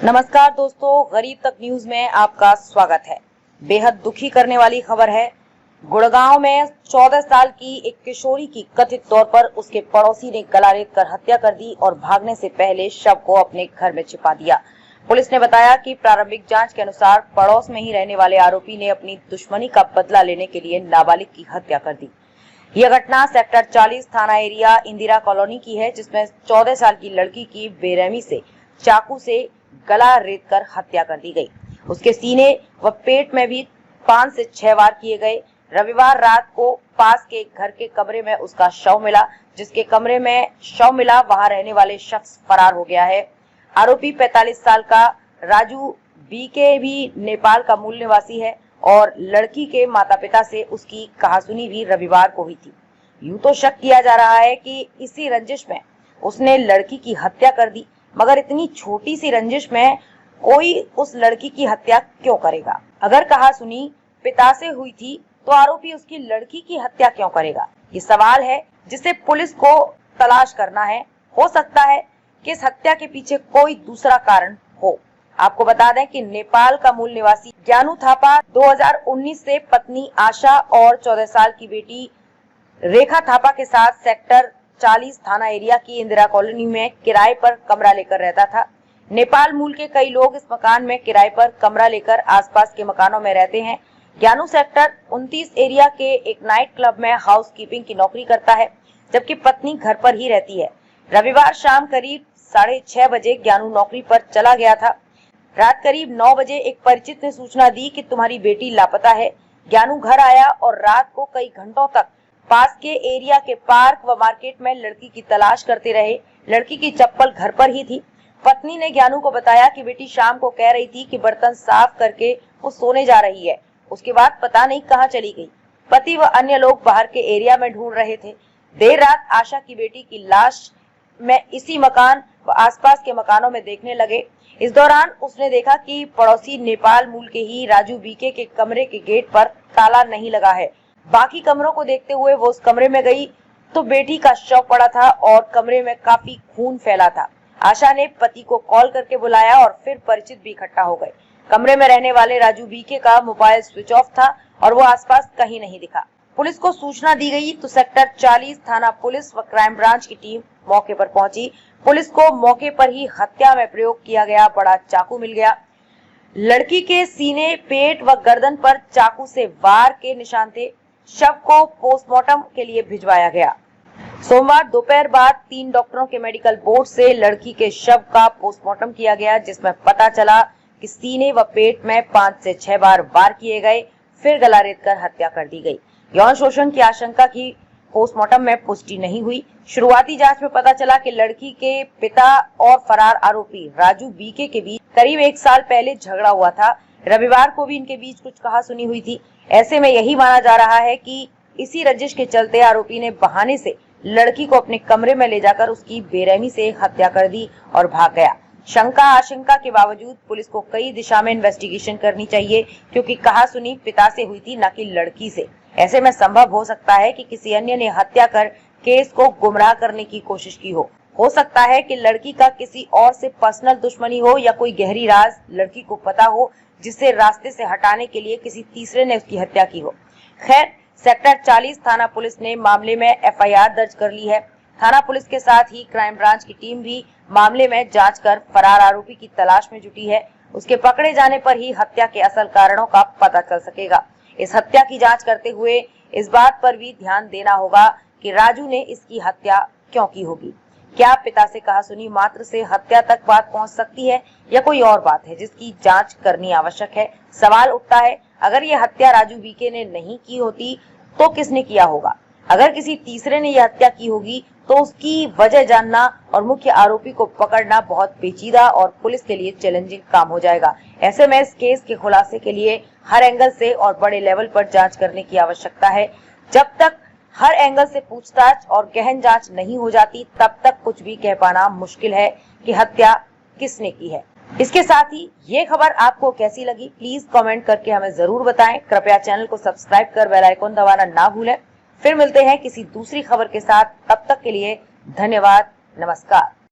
नमस्कार दोस्तों, गरीब तक न्यूज में आपका स्वागत है। बेहद दुखी करने वाली खबर है। गुड़गांव में 14 साल की एक किशोरी की कथित तौर पर उसके पड़ोसी ने गला रेत कर हत्या कर दी और भागने से पहले शव को अपने घर में छिपा दिया। पुलिस ने बताया कि प्रारंभिक जांच के अनुसार पड़ोस में ही रहने वाले आरोपी ने अपनी दुश्मनी का बदला लेने के लिए नाबालिग की हत्या कर दी। यह घटना सेक्टर 40 थाना एरिया इंदिरा कॉलोनी की है, जिसमें 14 साल की लड़की की बेरहमी से चाकू से गला रेत कर हत्या कर दी गई। उसके सीने व पेट में भी 5 से 6 वार किए गए। रविवार रात को पास के घर के कमरे में उसका शव मिला। जिसके कमरे में शव मिला वहां रहने वाले शख्स फरार हो गया है। आरोपी 45 साल का राजू बीके भी नेपाल का मूल निवासी है और लड़की के माता पिता से उसकी कहासुनी भी रविवार को हुई थी। यूं तो शक किया जा रहा है कि इसी रंजिश में उसने लड़की की हत्या कर दी, मगर इतनी छोटी सी रंजिश में कोई उस लड़की की हत्या क्यों करेगा? अगर कहासुनी पिता से हुई थी तो आरोपी उसकी लड़की की हत्या क्यों करेगा? ये सवाल है जिसे पुलिस को तलाश करना है। हो सकता है कि इस हत्या के पीछे कोई दूसरा कारण हो। आपको बता दें कि नेपाल का मूल निवासी ज्ञानू थापा 2019 से पत्नी आशा और 14 साल की बेटी रेखा थापा के साथ सेक्टर 40 थाना एरिया की इंदिरा कॉलोनी में किराए पर कमरा लेकर रहता था। नेपाल मूल के कई लोग इस मकान में किराए पर कमरा लेकर आसपास के मकानों में रहते हैं। ज्ञानू सेक्टर 29 एरिया के एक नाइट क्लब में हाउस कीपिंग की नौकरी करता है, जबकि पत्नी घर पर ही रहती है। रविवार शाम करीब 6:30 बजे ज्ञानू नौकरी पर चला गया था। रात करीब 9 बजे एक परिचित ने सूचना दी कि तुम्हारी बेटी लापता है। ज्ञानू घर आया और रात को कई घंटों तक पास के एरिया के पार्क व मार्केट में लड़की की तलाश करते रहे। लड़की की चप्पल घर पर ही थी। पत्नी ने ज्ञानू को बताया कि बेटी शाम को कह रही थी कि बर्तन साफ करके वो सोने जा रही है। उसके बाद पता नहीं कहां चली गई। पति व अन्य लोग बाहर के एरिया में ढूंढ रहे थे। देर रात आशा की बेटी की लाश में इसी मकान व आसपास के मकानों में देखने लगे। इस दौरान उसने देखा कि पड़ोसी नेपाल मूल के ही राजू बीके के कमरे के गेट पर ताला नहीं लगा है। बाकी कमरों को देखते हुए वो उस कमरे में गई तो बेटी का शव पड़ा था और कमरे में काफी खून फैला था। आशा ने पति को कॉल करके बुलाया और फिर परिचित भी इकट्ठा हो गए। कमरे में रहने वाले राजू बीके का मोबाइल स्विच ऑफ था और वो आसपास कहीं नहीं दिखा। पुलिस को सूचना दी गई तो सेक्टर 40 थाना पुलिस व क्राइम ब्रांच की टीम मौके पर पहुंची। पुलिस को मौके पर ही हत्या में प्रयोग किया गया बड़ा चाकू मिल गया। लड़की के सीने, पेट व गर्दन पर चाकू से वार के निशान थे। शव को पोस्टमार्टम के लिए भिजवाया गया। सोमवार दोपहर बाद 3 डॉक्टरों के मेडिकल बोर्ड से लड़की के शव का पोस्टमार्टम किया गया, जिसमें पता चला कि सीने व पेट में 5 से 6 बार वार किए गए, फिर गला रेत कर हत्या कर दी गई। यौन शोषण की आशंका की पोस्टमार्टम में पुष्टि नहीं हुई। शुरुआती जांच में पता चला कि लड़की के पिता और फरार आरोपी राजू बीके के बीच करीब 1 साल पहले झगड़ा हुआ था। रविवार को भी इनके बीच कुछ कहासुनी हुई थी। ऐसे में यही माना जा रहा है कि इसी रंजिश के चलते आरोपी ने बहाने से लड़की को अपने कमरे में ले जाकर उसकी बेरहमी से हत्या कर दी और भाग गया। शंका आशंका के बावजूद पुलिस को कई दिशा में इन्वेस्टिगेशन करनी चाहिए, क्योंकि कहासुनी पिता से हुई थी, न कि लड़की से। ऐसे में संभव हो सकता है कि किसी अन्य ने हत्या कर केस को गुमराह करने की कोशिश की हो सकता है कि लड़की का किसी और से पर्सनल दुश्मनी हो या कोई गहरी राज लड़की को पता हो, जिससे रास्ते से हटाने के लिए किसी तीसरे ने उसकी हत्या की हो। खैर, सेक्टर 40 थाना पुलिस ने मामले में एफआईआर दर्ज कर ली है। थाना पुलिस के साथ ही क्राइम ब्रांच की टीम भी मामले में जांच कर फरार आरोपी की तलाश में जुटी है। उसके पकड़े जाने पर ही हत्या के असल कारणों का पता चल सकेगा। इस हत्या की जांच करते हुए इस बात पर भी ध्यान देना होगा कि राजू ने इसकी हत्या क्यों की होगी। क्या पिता से कहासुनी मात्र से हत्या तक बात पहुंच सकती है या कोई और बात है जिसकी जांच करनी आवश्यक है? सवाल उठता है, अगर ये हत्या राजू बीके ने नहीं की होती तो किसने किया होगा? अगर किसी तीसरे ने यह हत्या की होगी तो उसकी वजह जानना और मुख्य आरोपी को पकड़ना बहुत पेचीदा और पुलिस के लिए चैलेंजिंग काम हो जाएगा। ऐसे में इस केस के खुलासे के लिए हर एंगल से और बड़े लेवल पर जांच करने की आवश्यकता है। जब तक हर एंगल से पूछताछ और गहन जांच नहीं हो जाती, तब तक कुछ भी कह पाना मुश्किल है कि हत्या किसने की है। इसके साथ ही ये खबर आपको कैसी लगी, प्लीज कमेंट करके हमें जरूर बताएं। कृपया चैनल को सब्सक्राइब कर बेल आइकन दबाना ना भूलें। फिर मिलते हैं किसी दूसरी खबर के साथ। तब तक के लिए धन्यवाद, नमस्कार।